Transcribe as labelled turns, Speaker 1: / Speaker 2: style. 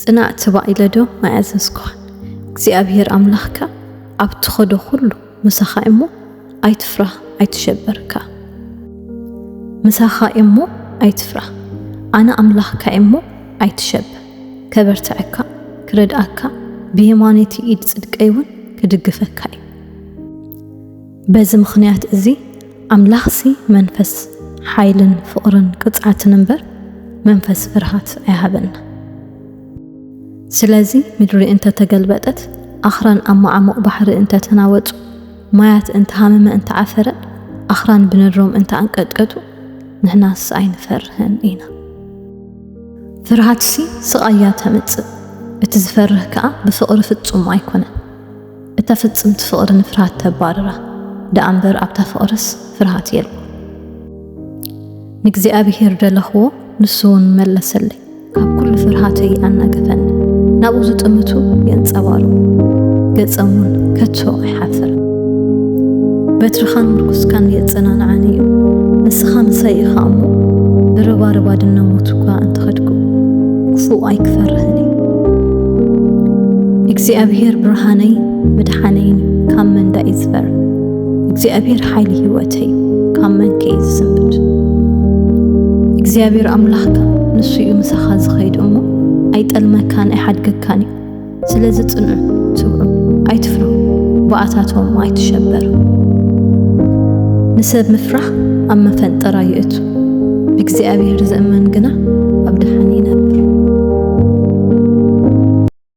Speaker 1: ጽናዕ ተባኢለዶ ማያዘዝኳን እግዚአብሔር አምላኽካ ኣብትኸዶ ሁሉ ምሳኻ እሞ ኣይትፍራህ ኣይትሸበርካ ምሳኻ እሞ ኣይትፍራህ ኣነ አምላኽካ እሞ ኣይትሸበር ከበርትዐካ ክረድኣካ ብየማነቲ ኢድ ጽድቀይውን ክድግፈካ በዚ ምኽንያት እዚ አምላኽሲ መንፈስ ሓይልን ፍቕርን ቅጽዓትን እምበር መንፈስ ፍርሃት ኣይሃበና ስለዚ ምድሪ እንተ ተገልበጠት ኣኽራን ኣማዓሞቕ ባሕሪ እንተ ተናወጹ ማያት እንተ ሃመመ እንተ ዓፈረ ኣኽራን ብነድሮም እንተ አንቀጥቀጡ ንሕናስ ኣይንፈርህን ኢና ፍርሃትሲ ስቓያ ተምጽእ እቲ ዝፈርህ ከዓ ብፍቕሪ ፍጹም ኣይኮነን እታ ፍጽምቲ ፍቕሪ ንፍርሃት ተባርራ ደኣ እምበር ኣብታ ፍቕርስ ፍርሃት የልዎ ንእግዚአብሔር ደለኽዎ ንሱ እውን መለሰለይ ካብ ኩሉ ፍርሃተይ ኣናገፈኒ ናብኡ ዝጥምቱ የንጸባሉ ገጸሙን ከቶ ኣይሓፍር በትርኻን ምርኩስካን የጸናንዓኒ እዩ ንስኻ ምሳይ ኢኻ እሞ ብረባረባ ድነሞቱ እኳ እንትኸድኩ ክፉእ ኣይክፈርህኒ እግዚአብሔር ብርሃነይ ምድሓነይን ካብ መንዳኢ ዝፈር እግዚአብሔር ሓይሊ ህይወተይ ካብ መንከይ ዝስንብድ እግዚአብሔር አምላኽካ ንሱ እዩ ምሳኻ ዝኸይድ እሞ ኣይጠልመካን ኣይሓድገካን እዩ ስለዚ ጽንዑ ትብዑ ኣይትፍርሁ በኣታቶም ኣይትሸበሩ ንሰብ ምፍራሕ ኣብ መፈንጠራ ይእቱ ብእግዚአብሔር ዝእመን ግና